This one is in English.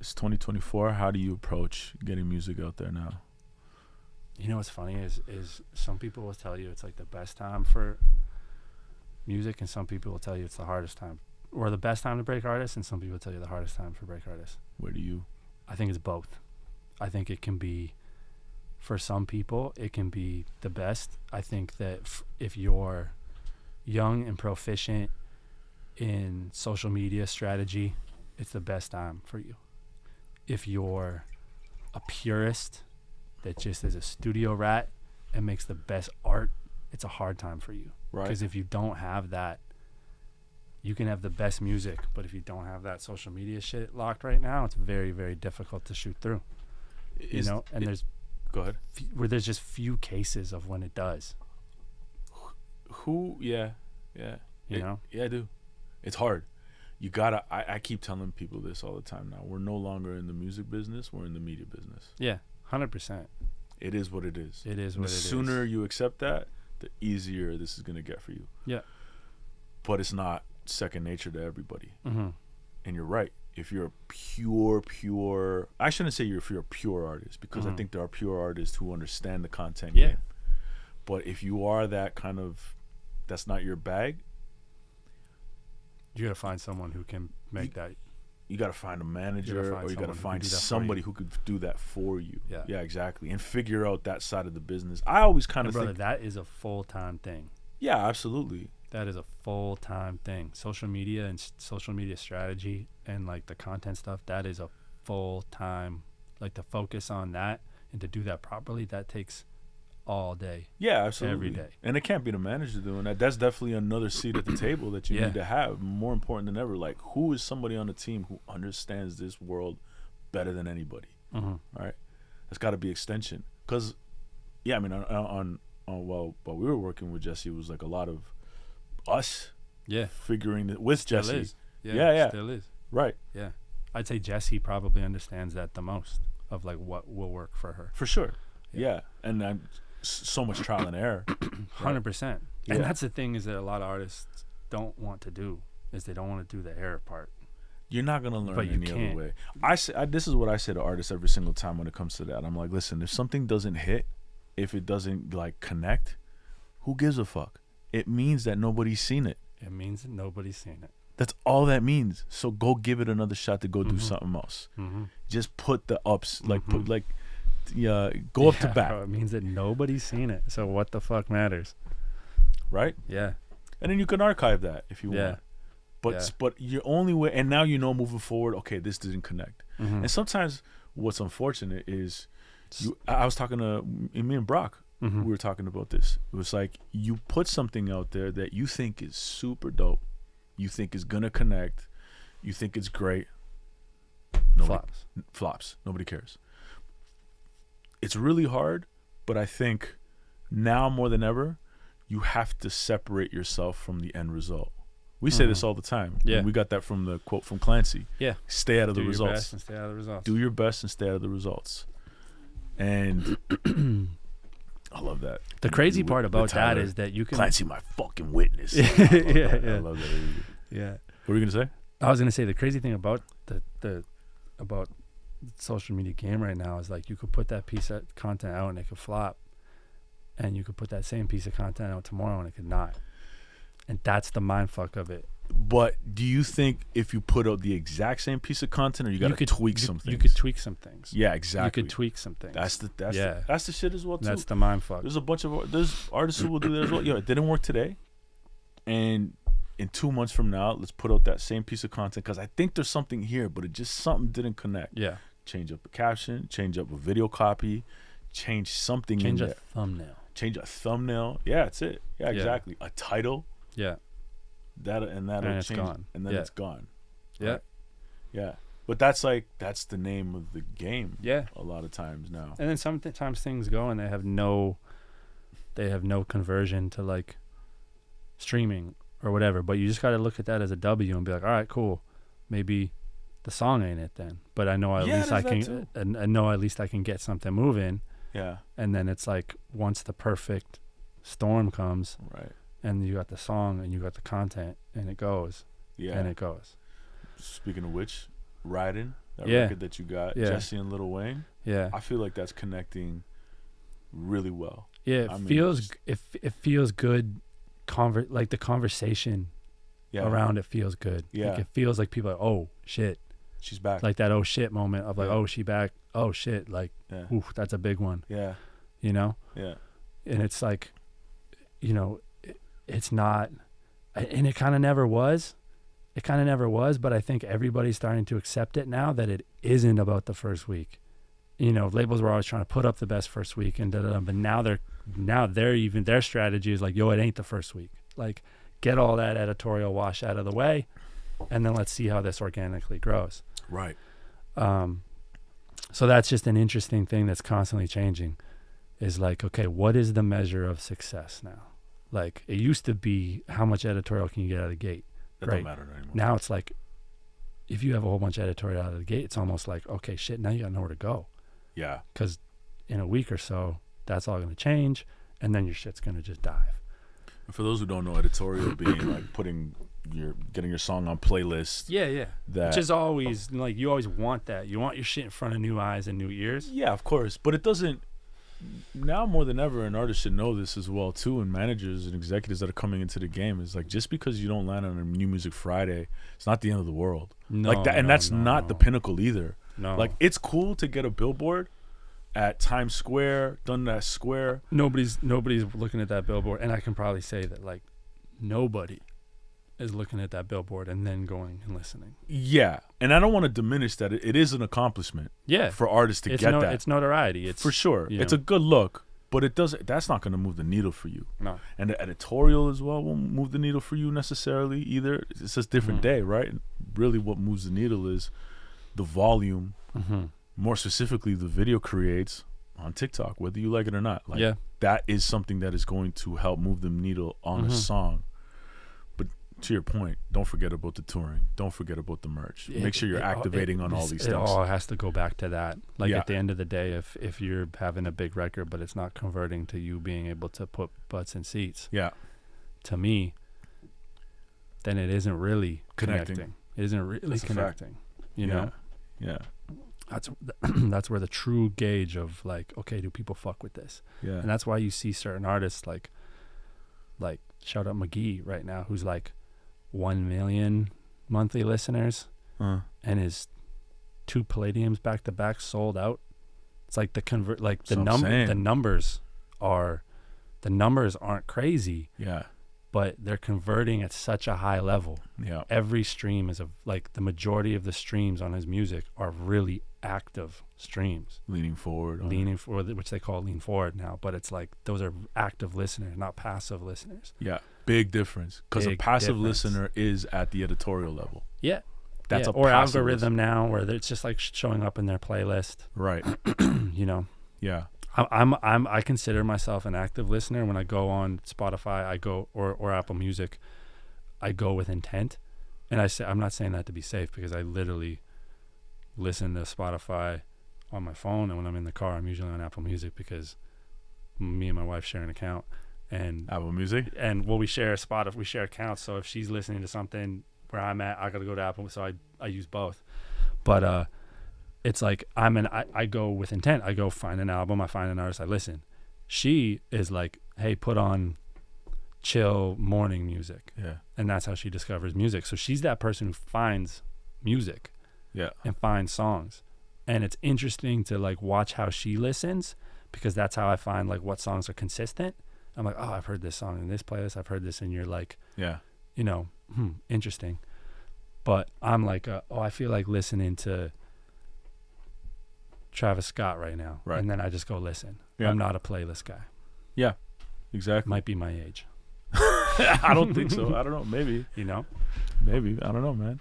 It's 2024. How do you approach getting music out there now? You know what's funny is some people will tell you it's like the best time for music, and some people will tell you it's the hardest time, or the best time to break artists, and some people tell you the hardest time for break artists. Where do you? I think it's both. I think it can be, for some people, it can be the best. I think that if you're young and proficient in social media strategy, it's the best time for you. If you're a purist that just is a studio rat and makes the best art, it's a hard time for you. Right. Because if you don't have that, you can have the best music, but if you don't have that social media shit locked right now, it's very, very difficult to shoot through. There's go ahead. Where there's just few cases of when it does. Yeah, I do. It's hard. You gotta. I keep telling people this all the time now. We're no longer in the music business. We're in the media business. Yeah, 100%. It is what it is. It is what it is. The sooner you accept that, the easier this is gonna get for you. Yeah. But it's not second nature to everybody. Mm-hmm. And you're right. If you're a pure, I shouldn't say if you're a pure artist, because I think there are pure artists who understand the content game. But if you are that kind of, that's not your bag, you gotta find someone who can make that. You gotta find a manager, or you gotta find somebody who could do that for you. Yeah, exactly. And figure out that side of the business. I always kind of think that is a full-time thing. Yeah, absolutely. That is a full-time thing. Social media and social media strategy and like the content stuff, that is a full-time, like to focus on that and to do that properly, that takes all day. Yeah, absolutely. Every day. And it can't be the manager doing that. That's definitely another seat at the table that you need to have. More important than ever. Like, who is somebody on the team who understands this world better than anybody? Right? That's got to be extension. Because, yeah, I mean, while we were working with Jessie, it was like a lot of us figuring it with still Jessie. Is. Yeah. Still is. Right. Yeah. I'd say Jessie probably understands that the most, of like what will work for her. For sure. Yeah. And I'm so much trial and error. 100%. And that's the thing, is that a lot of artists don't want to do, is they don't want to do the error part. You're not going to learn any other way. This is what I say to artists every single time when it comes to that. I'm like, listen, if something doesn't hit, if it doesn't like connect, who gives a fuck? It means that nobody's seen it. It means that nobody's seen it. That's all that means. So go give it another shot to go do something else. Just put the ups, go up to bat. Bro, it means that nobody's seen it. So what the fuck matters? Right? Yeah. And then you can archive that if you want. But your only way, and now you know moving forward, okay, this didn't connect. And sometimes what's unfortunate is, I was talking to me and Brock. We were talking about this. It was like, you put something out there that you think is super dope, you think is gonna connect, you think it's great. Flops. Nobody cares. It's really hard, but I think now more than ever, you have to separate yourself from the end result. We say this all the time. Yeah. And we got that from the quote from Clancy. Yeah. Stay out of the results. Do your best and stay out of the results. Do your best and stay out of the results. And I love that. The crazy part about that is that you can... Clancy, my fucking witness. I love that. Yeah. What were you going to say? I was going to say the crazy thing about about social media game right now is like, you could put that piece of content out and it could flop, and you could put that same piece of content out tomorrow and it could not. And that's the mind fuck of it. But do you think if you put out the exact same piece of content, or you got to tweak some things? You could tweak some things. Yeah, exactly. You could tweak some things. That's the shit as well too. That's the mind fuck. There's a bunch of artists who will do that as well. Yo, it didn't work today, and in 2 months from now, let's put out that same piece of content, because I think there's something here, but something didn't connect. Yeah. Change up a caption, change up a video copy, change something. Change a thumbnail. Change a thumbnail. Yeah, that's it. Yeah, exactly. A title. Yeah. That'll change, gone. and then it's gone. Yeah. Right? Yeah. But that's the name of the game. Yeah. A lot of times now. And then sometimes things go and they have no conversion to like streaming or whatever. But you just got to look at that as a W and be like, all right, cool. Maybe the song ain't it then. But I know at least I can. I know at least I can get something moving. Yeah. And then it's like, once the perfect storm comes. Right. And you got the song and you got the content and it goes. Yeah. And it goes. Speaking of which, Riding, that record that you got, Yeah. Jessie and Lil Wayne. Yeah. I feel like that's connecting really well. Yeah, it feels good. Like the conversation around it feels good. Yeah. Like it feels like people are, oh shit, she's back. Like that oh shit moment of like, oh, she back. Oh shit, like, oof, that's a big one. Yeah. You know? Yeah. And it's like, you know, it's not, and it kind of never was. It kind of never was, but I think everybody's starting to accept it now that it isn't about the first week. You know, labels were always trying to put up the best first week and da-da-da, but now they're even, their strategy is like, yo, it ain't the first week. Like, get all that editorial wash out of the way, and then let's see how this organically grows. Right. So that's just an interesting thing that's constantly changing, is like, okay, what is the measure of success now? Like, it used to be how much editorial can you get out of the gate? That don't matter anymore. Now it's like, if you have a whole bunch of editorial out of the gate, it's almost like, okay, shit, now you got nowhere to go. Yeah. Because in a week or so, that's all going to change, and then your shit's going to just dive. For those who don't know, editorial being like getting your song on playlists. Yeah. Which is always, like, you always want that. You want your shit in front of new eyes and new ears. Yeah, of course. But it doesn't, now more than ever, an artist should know this as well too, and managers and executives that are coming into the game, is like, just because you don't land on a New Music Friday, it's not the end of the world. No, like that, and that's not the pinnacle either. No. Like, it's cool to get a billboard at Times Square, Dundas Square. Nobody's looking at that billboard, and I can probably say that, like, nobody is looking at that billboard and then going and listening. Yeah, and I don't want to diminish that. It is an accomplishment. Yeah, for artists to get that. It's notoriety. It's for sure. It's a good look, but it doesn't. That's not going to move the needle for you. No. And the editorial as well won't move the needle for you necessarily either. It's just a different day, right? And really, what moves the needle is the volume. More specifically, the video creates on TikTok, whether you like it or not. Like, that is something that is going to help move the needle on a song. But to your point, don't forget about the touring. Don't forget about the merch. Make sure you're activating on all these things. It all has to go back to that. Like, at the end of the day, if you're having a big record, but it's not converting to you being able to put butts in seats, to me, then it isn't really connecting. It isn't really connecting. You know? Yeah. That's where the true gauge of, like, okay, do people fuck with this? Yeah. And that's why you see certain artists like shout out McGee right now, who's like 1 million monthly listeners, and his 2 Palladiums back to back sold out. It's like the numbers aren't crazy. Yeah. But they're converting at such a high level. Yeah. Every stream is the majority of the streams on his music are really active streams. Leaning forward, which they call lean forward now. But it's like, those are active listeners, not passive listeners. Yeah. Big difference. Because a passive listener is at the editorial level. Yeah. That's or algorithm now, where it's just like showing up in their playlist. Right. You know? Yeah. I consider myself an active listener. When I go on Spotify, I go or Apple Music, I go with intent. And I'm not saying that to be safe, because I literally listen to Spotify on my phone, and when I'm in the car, I'm usually on Apple Music, because me and my wife share an account. And Apple Music? And we share we share accounts, so if she's listening to something where I'm at, I gotta go to Apple, so I use both. But it's like, I go with intent. I go find an album, I find an artist, I listen. She is like, hey, put on chill morning music. Yeah. And that's how she discovers music. So she's that person who finds music. Yeah. And finds songs. And it's interesting to, like, watch how she listens, because that's how I find, like, what songs are consistent. I'm like, oh, I've heard this song in this playlist, I've heard this, and you're like, you know, interesting. But I'm like, I feel like listening to Travis Scott right now. Right. And then I just go listen. Yeah. I'm not a playlist guy. Yeah, exactly. Might be my age. I don't think so. I don't know. Maybe. You know? Maybe. I don't know, man.